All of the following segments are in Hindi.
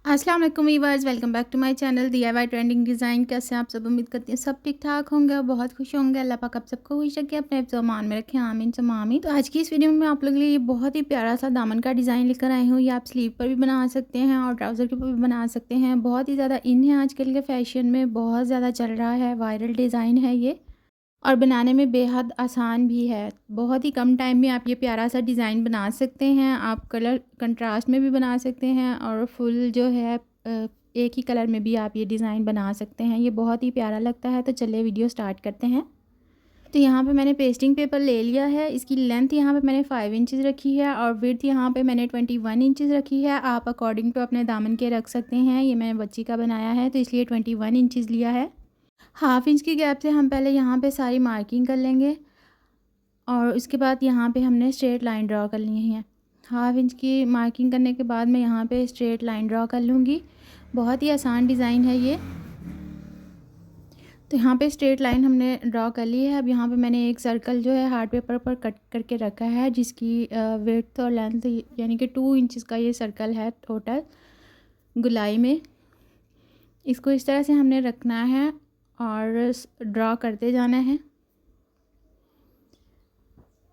अस्सलाम वालेकुम viewers, welcome back to my channel DIY trending design. कैसे हैं आप सब? उम्मीद करती हैं सब ठीक ठाक होंगे और बहुत खुश होंगे। अल्लाह पाक आप सबको खुश रखे, अपने हिफ्ज़ व अमान में रखें, आमीन सुम्मा आमीन। तो आज की इस वीडियो में मैं आप लोगों के लिए ये बहुत ही प्यारा सा दामन का डिज़ाइन लेकर आई हूँ। ये आप स्लीव पर भी बना सकते हैं और ट्राउज़र के ऊपर भी बना सकते हैं। बहुत ही ज़्यादा इन है आजकल के फ़ैशन में, बहुत ज़्यादा चल रहा है, वायरल डिज़ाइन है ये और बनाने में बेहद आसान भी है। बहुत ही कम टाइम में आप ये प्यारा सा डिज़ाइन बना सकते हैं। आप कलर कंट्रास्ट में भी बना सकते हैं और फुल जो है एक ही कलर में भी आप ये डिज़ाइन बना सकते हैं। ये बहुत ही प्यारा लगता है। तो चलिए वीडियो स्टार्ट करते हैं। तो यहाँ पे मैंने पेस्टिंग पेपर ले लिया है। इसकी लेंथ यहाँ पे मैंने 5 इंचज़ रखी है और विड्थ यहाँ पे मैंने 21 इंचज़ रखी है। आप अकॉर्डिंग टू अपने दामन के रख सकते हैं। ये मैंने बच्ची का बनाया है तो इसलिए 21 इंचज़ लिया है। हाफ़ इंच की गैप से हम पहले यहाँ पे सारी मार्किंग कर लेंगे और उसके बाद यहाँ पे हमने स्ट्रेट लाइन ड्रॉ कर ली है। हाफ़ इंच की मार्किंग करने के बाद मैं यहाँ पे स्ट्रेट लाइन ड्रॉ कर लूँगी। बहुत ही आसान डिज़ाइन है ये। तो यहाँ पे स्ट्रेट लाइन हमने ड्रॉ कर ली है। अब यहाँ पे मैंने एक सर्कल जो है हार्ड पेपर पर कट करके रखा है, जिसकी विड्थ और लेंथ यानी कि 2 इंचज़ का ये सर्कल है टोटल गुलाई में। इसको इस तरह से हमने रखना है और ड्रॉ करते जाना है।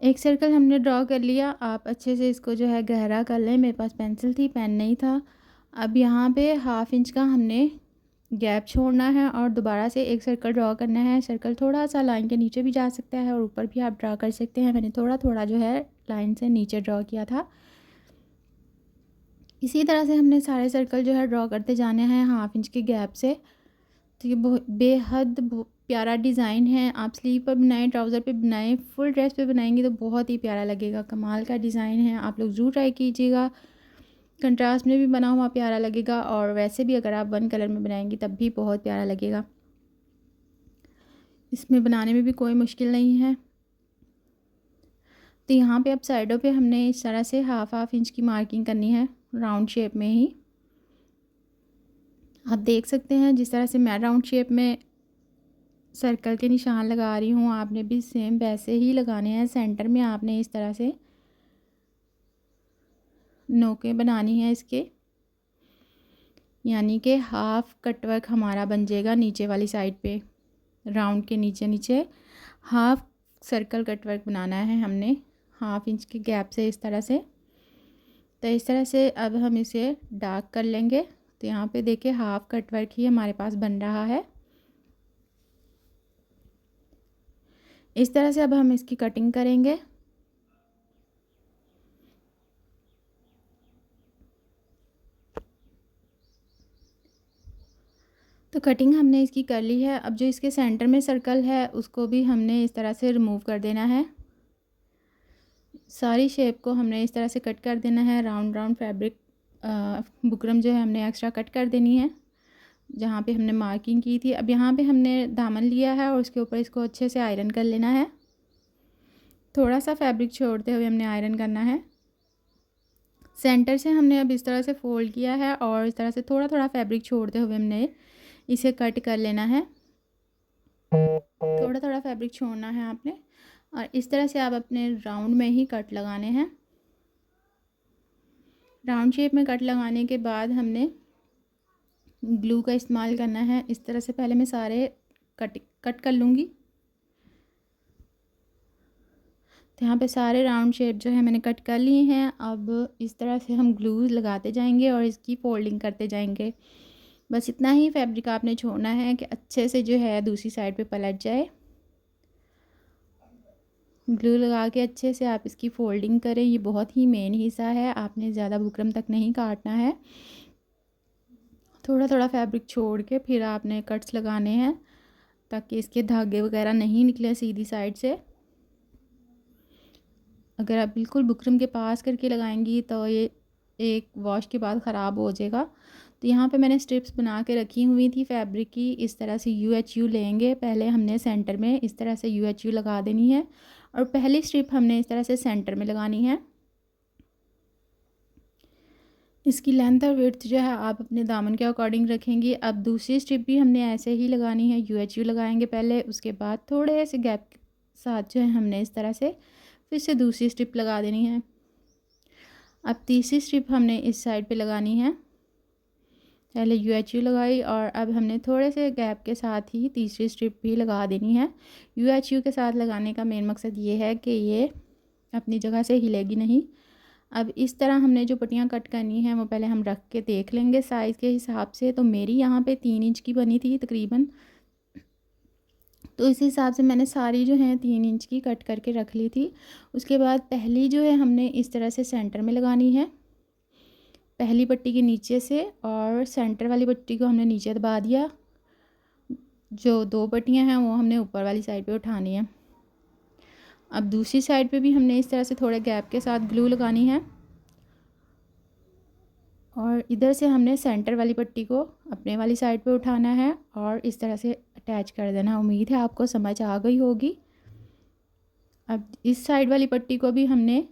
एक सर्कल हमने ड्रॉ कर लिया। आप अच्छे से इसको जो है गहरा कर लें। मेरे पास पेंसिल थी, पेन नहीं था। अब यहाँ पे हाफ़ इंच का हमने गैप छोड़ना है और दोबारा से एक सर्कल ड्रॉ करना है। सर्कल थोड़ा सा लाइन के नीचे भी जा सकता है और ऊपर भी आप ड्रॉ कर सकते हैं। मैंने थोड़ा थोड़ा जो है लाइन से नीचे ड्रॉ किया था। इसी तरह से हमने सारे सर्कल जो है ड्रॉ करते जाने हैं हाफ़ इंच के गैप से। तो ये बहुत बेहद प्यारा डिज़ाइन है। आप स्लीव पर बनाएं, ट्राउज़र पे बनाएं, फुल ड्रेस पे बनाएंगे तो बहुत ही प्यारा लगेगा। कमाल का डिज़ाइन है। आप लोग ज़रूर ट्राई कीजिएगा। कंट्रास्ट में भी बना हुआ प्यारा लगेगा और वैसे भी अगर आप वन कलर में बनाएंगी तब भी बहुत प्यारा लगेगा। इसमें बनाने में भी कोई मुश्किल नहीं है। तो यहाँ पे अब साइडों पे हमने इस तरह से हाफ़ इंच की मार्किंग करनी है राउंड शेप में ही। आप देख सकते हैं जिस तरह से मैं राउंड शेप में सर्कल के निशान लगा रही हूँ, आपने भी सेम वैसे ही लगाने हैं। सेंटर में आपने इस तरह से नोकें बनानी है इसके, यानी कि हाफ़ कटवर्क हमारा बन जाएगा नीचे वाली साइड पे। राउंड के नीचे नीचे हाफ़ सर्कल कटवर्क बनाना है हमने हाफ़ इंच के गैप से इस तरह से। तो इस तरह से अब हम इसे डार्क कर लेंगे। तो यहाँ पे देखिए हाफ़ कटवर्क ही हमारे पास बन रहा है। इस तरह से अब हम इसकी कटिंग करेंगे। तो कटिंग हमने इसकी कर ली है। अब जो इसके सेंटर में सर्कल है उसको भी हमने इस तरह से रिमूव कर देना है। सारी शेप को हमने इस तरह से कट कर देना है। राउंड राउंड फैब्रिक बुकरम जो है हमने एक्स्ट्रा कट कर देनी है जहाँ पे हमने मार्किंग की थी। अब यहाँ पे हमने दामन लिया है और उसके ऊपर इसको अच्छे से आयरन कर लेना है। थोड़ा सा फैब्रिक छोड़ते हुए हमने आयरन करना है। सेंटर से हमने अब इस तरह से फोल्ड किया है और इस तरह से थोड़ा थोड़ा फैब्रिक छोड़ते हुए हमने इसे कट कर लेना है। थोड़ा थोड़ा फैब्रिक छोड़ना है आपने और इस तरह से आप अपने राउंड में ही कट लगाने हैं। राउंड शेप में कट लगाने के बाद हमने ग्लू का इस्तेमाल करना है। इस तरह से पहले मैं सारे कट कर लूँगी। तो यहाँ पे सारे राउंड शेप जो है मैंने कट कर लिए हैं। अब इस तरह से हम ग्लू लगाते जाएंगे और इसकी फोल्डिंग करते जाएंगे। बस इतना ही फैब्रिक आपने छोड़ना है कि अच्छे से जो है दूसरी साइड पे पलट जाए। ग्लू लगा के अच्छे से आप इसकी फोल्डिंग करें। ये बहुत ही मेन हिस्सा है, आपने ज़्यादा बुकरम तक नहीं काटना है। थोड़ा थोड़ा फैब्रिक छोड़ के फिर आपने कट्स लगाने हैं ताकि इसके धागे वगैरह नहीं निकले सीधी साइड से। अगर आप बिल्कुल बुकरम के पास करके लगाएंगी तो ये एक वॉश के बाद ख़राब हो जाएगा। तो यहाँ पे मैंने स्ट्रिप्स बना के रखी हुई थी फैब्रिक की। इस तरह से UHU लेंगे। पहले हमने सेंटर में इस तरह से UHU लगा देनी है और पहली स्ट्रिप हमने इस तरह से सेंटर में लगानी है। इसकी लेंथ और विड्थ जो है आप अपने दामन के अकॉर्डिंग रखेंगी। अब दूसरी स्ट्रिप भी हमने ऐसे ही लगानी है। UHU लगाएंगे पहले, उसके बाद थोड़े से गैप के साथ जो है हमने इस तरह से फिर से दूसरी स्ट्रिप लगा देनी है। अब तीसरी स्ट्रिप हमने इस साइड पे लगानी है। पहले UHU लगाई और अब हमने थोड़े से गैप के साथ ही तीसरी स्ट्रिप भी लगा देनी है। UHU के साथ लगाने का मेन मकसद ये है कि ये अपनी जगह से हिलेगी नहीं। अब इस तरह हमने जो पट्टियाँ कट करनी है वो पहले हम रख के देख लेंगे साइज़ के हिसाब से। तो मेरी यहाँ पे 3 इंच की बनी थी तकरीबन, तो इस हिसाब से मैंने सारी जो है 3 इंच की कट करके रख ली थी। उसके बाद पहली जो है हमने इस तरह से सेंटर में लगानी है, पहली पट्टी के नीचे से, और सेंटर वाली पट्टी को हमने नीचे दबा दिया। जो 2 पट्टियाँ हैं वो हमने ऊपर वाली साइड पे उठानी है। अब दूसरी साइड पे भी हमने इस तरह से थोड़े गैप के साथ ग्लू लगानी है और इधर से हमने सेंटर वाली पट्टी को अपने वाली साइड पे उठाना है और इस तरह से अटैच कर देना। उम्मीद है आपको समझ आ गई होगी। अब इस साइड वाली पट्टी को भी हमने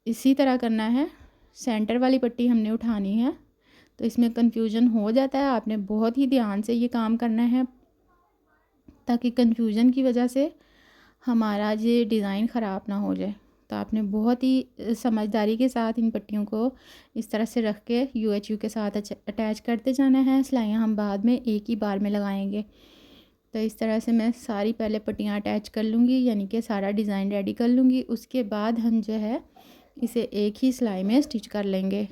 इसी तरह करना है, सेंटर वाली पट्टी हमने उठानी है। तो इसमें कन्फ्यूजन हो जाता है, आपने बहुत ही ध्यान से ये काम करना है ताकि कन्फ्यूजन की वजह से हमारा ये डिज़ाइन ख़राब ना हो जाए। तो आपने बहुत ही समझदारी के साथ इन पट्टियों को इस तरह से रख के UHU के साथ अटैच करते जाना है। सिलाइयाँ हम बाद में एक ही बार में लगाएंगे। तो इस तरह से मैं सारी पहले पट्टियाँ अटैच कर लूँगी, यानी कि सारा डिज़ाइन रेडी कर लूँगी। उसके बाद हम जो है इसे एक ही सिलाई में स्टिच कर लेंगे।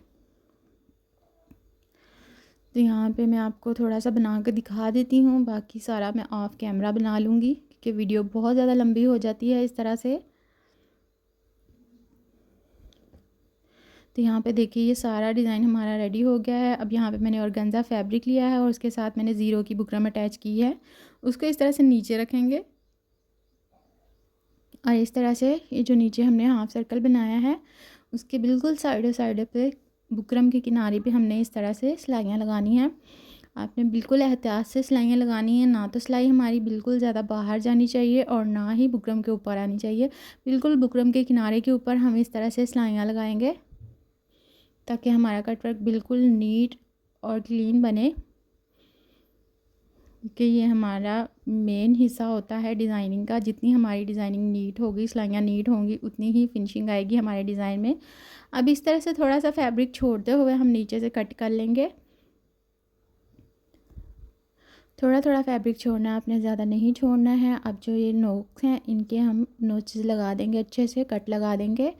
तो यहाँ पे मैं आपको थोड़ा सा बना के दिखा देती हूँ, बाकी सारा मैं ऑफ कैमरा बना लूँगी क्योंकि वीडियो बहुत ज़्यादा लंबी हो जाती है इस तरह से। तो यहाँ पे देखिए ये सारा डिज़ाइन हमारा रेडी हो गया है। अब यहाँ पे मैंने ऑर्गेन्जा फैब्रिक लिया है और उसके साथ मैंने ज़ीरो की बुकरम अटैच की है। उसको इस तरह से नीचे रखेंगे और इस तरह से ये जो नीचे हमने हाफ सर्कल बनाया है उसके बिल्कुल साइड पे बुकरम के किनारे पे हमने इस तरह से सिलाइयाँ लगानी हैं। आपने बिल्कुल एहतियात से सिलाइयाँ लगानी है, ना तो सिलाई हमारी बिल्कुल ज़्यादा बाहर जानी चाहिए और ना ही बुकरम के ऊपर आनी चाहिए। बिल्कुल बुकरम के किनारे के ऊपर हम इस तरह से सिलाइयाँ लगाएंगे ताकि हमारा कटवर्क बिल्कुल नीट और क्लीन बने, कि ये हमारा मेन हिस्सा होता है डिज़ाइनिंग का। जितनी हमारी डिज़ाइनिंग नीट होगी, सिलाइयाँ नीट होंगी, उतनी ही फिनिशिंग आएगी हमारे डिज़ाइन में। अब इस तरह से थोड़ा सा फैब्रिक छोड़ते हुए हम नीचे से कट कर लेंगे। थोड़ा थोड़ा फैब्रिक छोड़ना है, आपने ज़्यादा नहीं छोड़ना है। अब जो ये नोक हैं इनके हम नोचेस लगा देंगे, अच्छे से कट लगा देंगे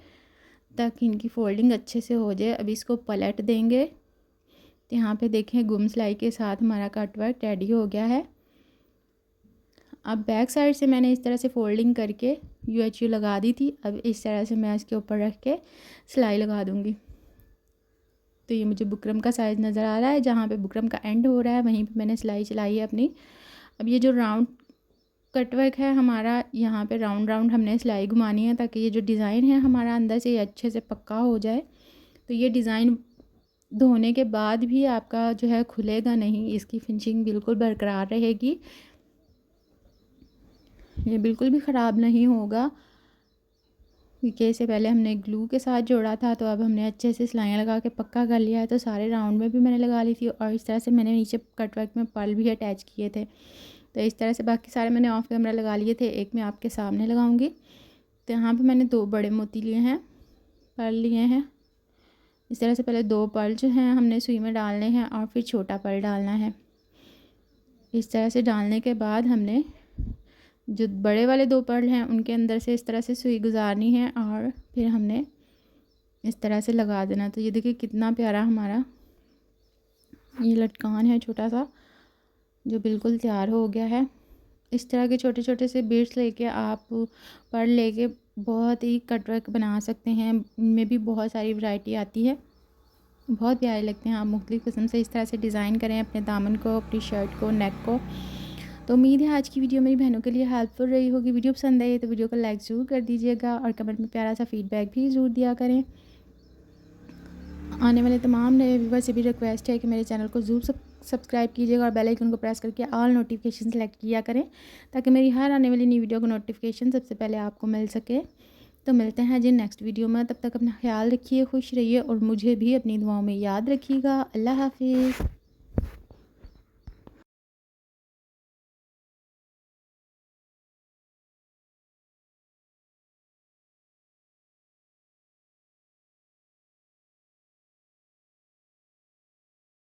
ताकि इनकी फोल्डिंग अच्छे से हो जाए। अब इसको पलट देंगे। तो यहाँ पे देखें गुम सिलाई के साथ हमारा कट वर्क रेडी हो गया है। अब बैक साइड से मैंने इस तरह से फोल्डिंग करके UHU लगा दी थी। अब इस तरह से मैं इसके ऊपर रख के सिलाई लगा दूँगी। तो ये मुझे बुकरम का साइज़ नज़र आ रहा है, जहाँ पे बुकरम का एंड हो रहा है वहीं पे मैंने सिलाई चलाई है अपनी। अब ये जो राउंड कटवर्क है हमारा, यहाँ पे राउंड राउंड हमने सिलाई घुमानी है ताकि ये जो डिज़ाइन है हमारा अंदर से ये अच्छे से पक्का हो जाए। तो ये डिज़ाइन धोने के बाद भी आपका जो है खुलेगा नहीं, इसकी फिनिशिंग बिल्कुल बरकरार रहेगी, ये बिल्कुल भी ख़राब नहीं होगा क्योंकि इसे पहले हमने ग्लू के साथ जोड़ा था। तो अब हमने अच्छे से सिलाइयाँ लगा के पक्का कर लिया है। तो सारे राउंड में भी मैंने लगा ली थी और इस तरह से मैंने नीचे कटवर्क में पर्ल भी अटैच किए थे। तो इस तरह से बाकी सारे मैंने ऑफ कैमरा लगा लिए थे, एक मैं आपके सामने लगाऊंगी। तो यहाँ पे मैंने 2 बड़े मोती लिए हैं, पर्ल लिए हैं। इस तरह से पहले 2 पर्ल जो हैं हमने सुई में डालने हैं और फिर छोटा पर्ल डालना है। इस तरह से डालने के बाद हमने जो बड़े वाले 2 पर्ल हैं उनके अंदर से इस तरह से सुई गुजारनी है और फिर हमने इस तरह से लगा देना। तो ये देखिए कितना प्यारा हमारा ये लटकान है छोटा सा, जो बिल्कुल तैयार हो गया है। इस तरह के छोटे छोटे से बीड्स लेके आप पर्ल लेके बहुत ही कटवर्क बना सकते हैं। इनमें भी बहुत सारी वैरायटी आती है, बहुत प्यारे लगते हैं। आप मुख्तलिफ़ किस्म से इस तरह से डिज़ाइन करें अपने दामन को, अपनी शर्ट को, नेक को। तो उम्मीद है आज की वीडियो मेरी बहनों के लिए हेल्पफुल रही होगी। वीडियो पसंद आई तो वीडियो को लाइक ज़रूर कर दीजिएगा और कमेंट में प्यारा सा फीडबैक भी ज़रूर दिया करें। आने वाले तमाम नए व्यूअर्स से भी रिक्वेस्ट है कि मेरे चैनल को ज़रूर सब्सक्राइब कीजिएगा और बेल आइकन को प्रेस करके ऑल नोटिफिकेशन सेलेक्ट किया करें ताकि मेरी हर आने वाली नई वीडियो को नोटिफिकेशन सबसे पहले आपको मिल सके। तो मिलते हैं जी नेक्स्ट वीडियो में, तब तक अपना ख्याल रखिए, खुश रहिए और मुझे भी अपनी दुआओं में याद रखिएगा। अल्लाह हाफिज़।